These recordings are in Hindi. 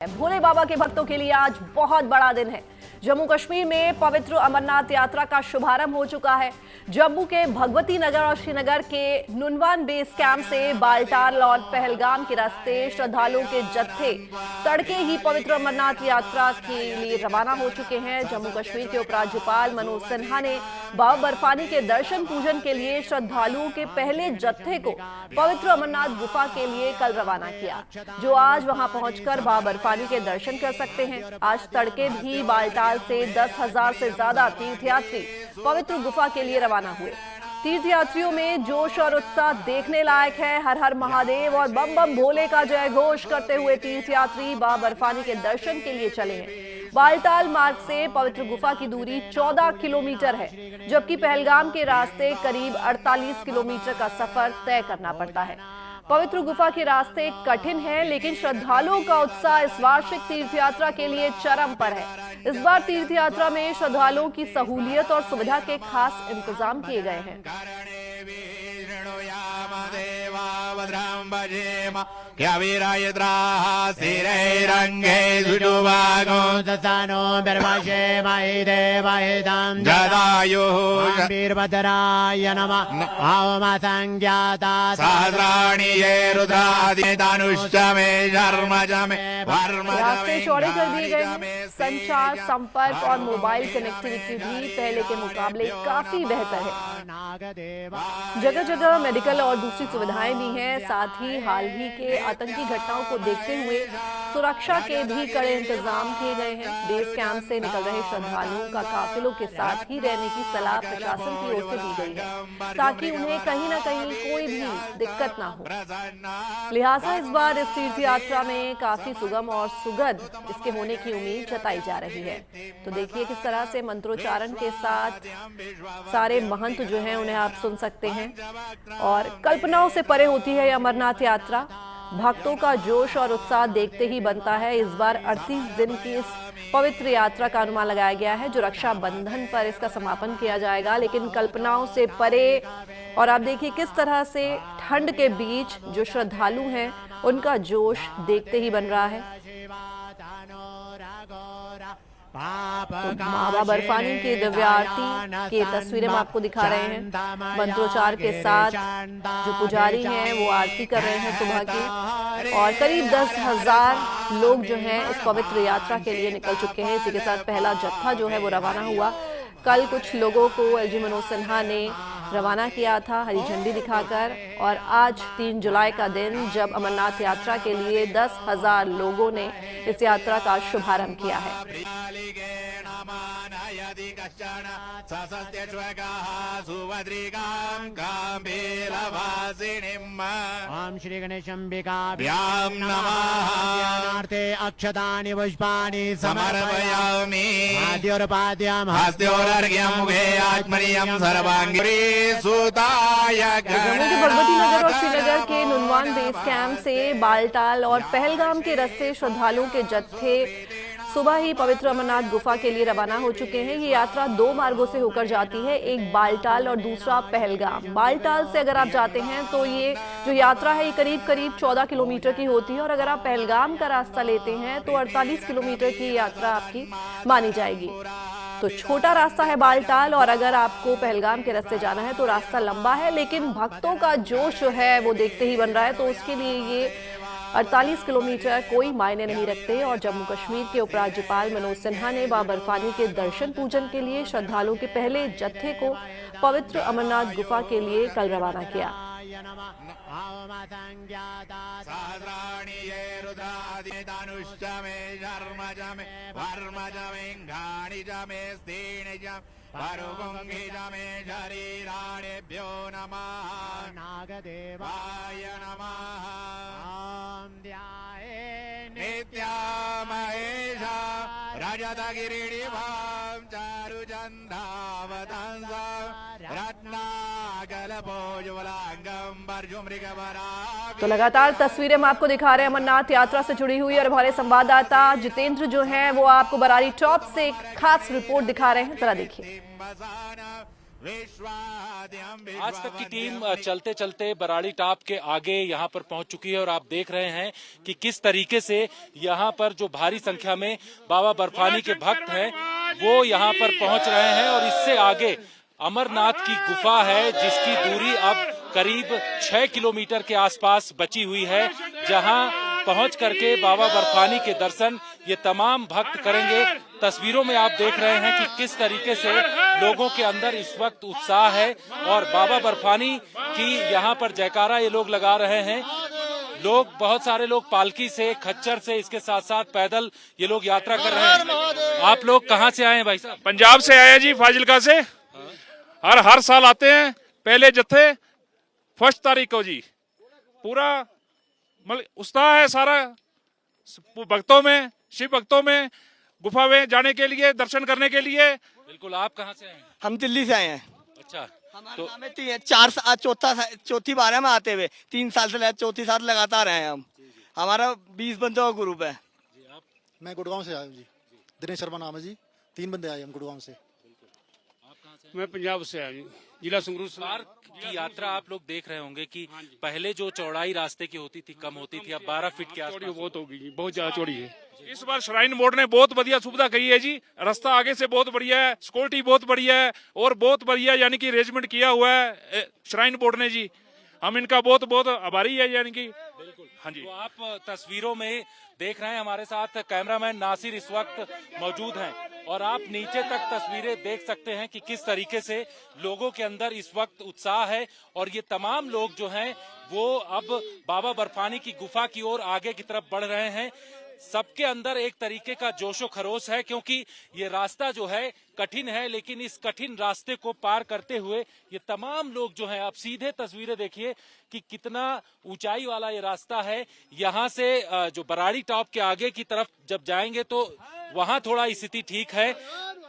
भोले बाबा के भक्तों के लिए आज बहुत बड़ा दिन है। जम्मू कश्मीर में पवित्र अमरनाथ यात्रा का शुभारंभ हो चुका है। जम्मू के भगवती नगर और श्रीनगर के नुनवान बेस कैंप से बालटाल और पहलगाम के रास्ते श्रद्धालुओं के जत्थे तड़के ही पवित्र अमरनाथ यात्रा के लिए रवाना हो चुके हैं। जम्मू कश्मीर के उपराज्यपाल मनोज सिन्हा ने बाबा बर्फानी के दर्शन पूजन के लिए श्रद्धालुओं के पहले जत्थे को पवित्र अमरनाथ गुफा के लिए कल रवाना किया, जो आज वहां पहुंचकर बाबा बर्फानी के दर्शन कर सकते हैं। आज तड़के भी बालटाल से 10,000 से ज्यादा तीर्थयात्री पवित्र गुफा के लिए रवाना हुए। तीर्थयात्रियों में जोश और उत्साह देखने लायक है। हर हर महादेव और बम बम भोले का जय घोष करते हुए तीर्थयात्री बाबा बर्फानी के दर्शन के लिए चले हैं। बालटाल मार्ग से पवित्र गुफा की दूरी 14 किलोमीटर है, जबकि पहलगाम के रास्ते करीब 48 किलोमीटर का सफर तय करना पड़ता है। पवित्र गुफा के रास्ते कठिन हैं, लेकिन श्रद्धालुओं का उत्साह इस वार्षिक तीर्थयात्रा के लिए चरम पर है। इस बार तीर्थयात्रा में श्रद्धालुओं की सहूलियत और सुविधा के खास इंतजाम किए गए हैं। वीरभद्राय नमः। रास्ते चौड़े कर दिए गए हैं। संचार, संपर्क और मोबाइल कनेक्टिविटी भी पहले के मुकाबले काफी बेहतर है। जगह जगह मेडिकल और दूसरी सुविधाएं भी हैं। साथ ही हाल ही के आतंकी घटनाओं को देखते हुए सुरक्षा के भी कड़े इंतजाम किए गए हैं। बेस कैंप से निकल रहे श्रद्धालुओं का काफिलों के साथ ही रहने की सलाह प्रशासन की ओर से दी गई है, ताकि उन्हें कहीं न कहीं कोई भी दिक्कत ना हो। लिहाजा इस बार इस तीर्थ यात्रा में काफी सुगम और सुगध इसके होने की उम्मीद जताई जा रही है। तो देखिए किस तरह से मंत्रोच्चारण के साथ सारे महंत जो हैं उन्हें आप सुन सकते हैं। और कल्पनाओं से परे होती है अमरनाथ यात्रा। भक्तों का जोश और उत्साह देखते ही बनता है। इस बार 38 दिन की इस पवित्र यात्रा का अनुमान लगाया गया है, जो रक्षाबंधन पर इसका समापन किया जाएगा। लेकिन कल्पनाओं से परे, और आप देखिए किस तरह से ठंड के बीच जो श्रद्धालु हैं उनका जोश देखते ही बन रहा है। तो बाबा बर्फानी की दिव्य आरती की तस्वीरें हम आपको दिखा रहे हैं। मंत्रोच्चार के साथ जो पुजारी हैं वो आरती कर रहे हैं सुबह की, और करीब 10,000 लोग जो हैं इस पवित्र यात्रा के लिए निकल चुके हैं। इसी के साथ पहला जत्था जो है वो रवाना हुआ। कल कुछ लोगों को एलजी मनोज सिन्हा ने रवाना किया था हरी झंडी दिखाकर, और आज 3 जुलाई का दिन जब अमरनाथ यात्रा के लिए 10,000 लोगों ने इस यात्रा का शुभारंभ किया है। ओम श्री गणेशंबिकाभ्यां नमः। अक्षतानि पुष्पाणि समर्पयामि। आद्योर्पाद्यं हस्त्योर्घ्यं मुखे आत्मनीयं सर्वांगी सुताय। जम्मू के भगवती नगर और श्रीनगर के नुनवान बेस कैंप से बालटाल और पहलगाम के रास्ते श्रद्धालुओं के जत्थे सुबह ही पवित्र अमरनाथ गुफा के लिए रवाना हो चुके हैं। ये यात्रा 2 मार्गों से होकर जाती है, एक बालटाल और दूसरा पहलगाम। बालटाल से अगर आप जाते हैं तो ये जो यात्रा है ये करीब 14 किलोमीटर की होती है, और अगर आप पहलगाम का रास्ता लेते हैं तो 48 किलोमीटर की यात्रा आपकी मानी जाएगी। तो छोटा रास्ता है बालटाल, और अगर आपको पहलगाम के रास्ते जाना है तो रास्ता लंबा है, लेकिन भक्तों का जोश जो है वो देखते ही बन रहा है। तो उसके लिए ये 48 किलोमीटर कोई मायने नहीं रखते। और जम्मू कश्मीर के उपराज्यपाल मनोज सिन्हा ने बाबा बर्फानी के दर्शन पूजन के लिए श्रद्धालुओं के पहले जत्थे को पवित्र अमरनाथ गुफा के लिए कल रवाना किया। नागदेवाय नमः। नित्यामहेश रजतगिरिभां चारुचन्दावतंस रत्नाकल्पोज्ज्वलांगं वर्जुमृगवरा। तो लगातार तस्वीरें हम आपको दिखा रहे हैं अमरनाथ यात्रा से जुड़ी हुई, और हमारे संवाददाता जितेंद्र जो हैं वो आपको बरारी टॉप से एक खास रिपोर्ट दिखा रहे हैं। जरा देखिए। आज तक की टीम चलते चलते बराड़ी टॉप के आगे यहाँ पर पहुंच चुकी है और आप देख रहे हैं कि किस तरीके से यहाँ पर जो भारी संख्या में बाबा बर्फानी के भक्त हैं वो यहाँ पर पहुंच रहे हैं। और इससे आगे अमरनाथ की गुफा है जिसकी दूरी अब करीब 6 किलोमीटर के आसपास बची हुई है, जहां पहुंच करके बाबा बर्फानी के दर्शन ये तमाम भक्त करेंगे। तस्वीरों में आप देख रहे हैं कि किस तरीके से लोगों के अंदर इस वक्त उत्साह है और बाबा बर्फानी की यहाँ पर जयकारा ये लोग लगा रहे हैं। लोग, बहुत सारे लोग पालकी से, खच्चर से, इसके साथ साथ पैदल ये लोग यात्रा कर रहे हैं। आप लोग कहाँ से आए हैं भाई साहब? पंजाब से आए जी, फाजिलका से। हर साल आते हैं। पहले जत्थे फर्स्ट तारीख को जी, पूरा मतलब उत्साह है सारा भक्तों में, शिव भक्तों में, गुफा में जाने के लिए, दर्शन करने के लिए। बिल्कुल। आप कहाँ से आए हैं? हम दिल्ली से आए हैं। अच्छा, तो हमें चौथी बार है हम आते हुए, 3 साल से चौथी साल लगातार आए हैं हम। हमारा 20 बंदों का ग्रुप है। मैं गुड़गांव से आया हूँ जी, दिनेश शर्मा नाम है जी। 3 बंदे आए हम गुड़गांव से। मैं पंजाब से आया जी, जिला संगरूर से। बार की यात्रा आप लोग देख रहे होंगे कि पहले जो चौड़ाई रास्ते की होती थी कम होती थी, अब 12 फीट के आसपास बहुत होगी जी, बहुत ज्यादा चौड़ी है। इस बार श्राइन बोर्ड ने बहुत बढ़िया सुविधा कही है जी। रास्ता आगे से बहुत बढ़िया है, सिक्योरिटी बहुत बढ़िया है और बहुत बढ़िया यानी कि अरेंजमेंट किया हुआ है श्राइन बोर्ड ने जी। हम इनका बहुत बहुत आभारी है यानी कि। बिल्कुल। हाँ जी। तो आप तस्वीरों में देख रहे हैं, हमारे साथ कैमरामैन नासिर इस वक्त मौजूद हैं और आप नीचे तक तस्वीरें देख सकते हैं कि किस तरीके से लोगों के अंदर इस वक्त उत्साह है। और ये तमाम लोग जो हैं वो अब बाबा बर्फानी की गुफा की ओर आगे की तरफ बढ़ रहे हैं। सबके अंदर एक तरीके का जोशो खरोश है क्योंकि ये रास्ता जो है कठिन है, लेकिन इस कठिन रास्ते को पार करते हुए ये तमाम लोग जो हैं, आप सीधे तस्वीरें देखिए कि कितना ऊंचाई वाला ये रास्ता है। यहाँ से जो बराड़ी टॉप के आगे की तरफ जब जाएंगे तो वहां थोड़ा स्थिति ठीक है,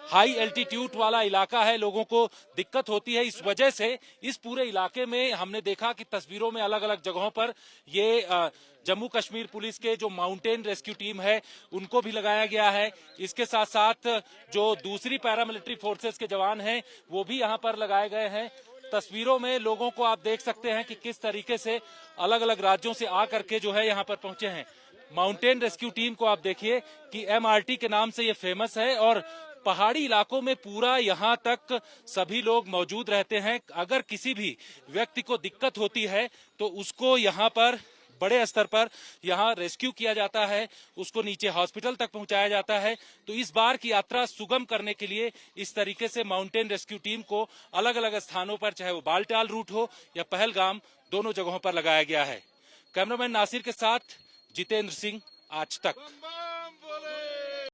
हाई एल्टीट्यूड वाला इलाका है, लोगों को दिक्कत होती है। इस वजह से इस पूरे इलाके में हमने देखा कि तस्वीरों में अलग अलग जगहों पर ये जम्मू कश्मीर पुलिस के जो माउंटेन रेस्क्यू टीम है उनको भी लगाया गया है। इसके साथ साथ जो दूसरी पैरामिलिट्री फोर्सेस के जवान हैं वो भी यहाँ पर लगाए गए हैं। तस्वीरों में लोगों को आप देख सकते हैं कि किस तरीके से अलग अलग राज्यों से आकर के जो है यहाँ पर पहुंचे हैं। माउंटेन रेस्क्यू टीम को आप देखिए कि MRT के नाम से ये फेमस है और पहाड़ी इलाकों में पूरा यहाँ तक सभी लोग मौजूद रहते हैं। अगर किसी भी व्यक्ति को दिक्कत होती है तो उसको यहाँ पर बड़े स्तर पर यहाँ रेस्क्यू किया जाता है, उसको नीचे हॉस्पिटल तक पहुंचाया जाता है। तो इस बार की यात्रा सुगम करने के लिए इस तरीके से माउंटेन रेस्क्यू टीम को अलग अलग स्थानों पर, चाहे वो बालटाल रूट हो या पहलगाम, दोनों जगहों पर लगाया गया है। कैमरामैन नासिर के साथ जितेंद्र सिंह, आज तक।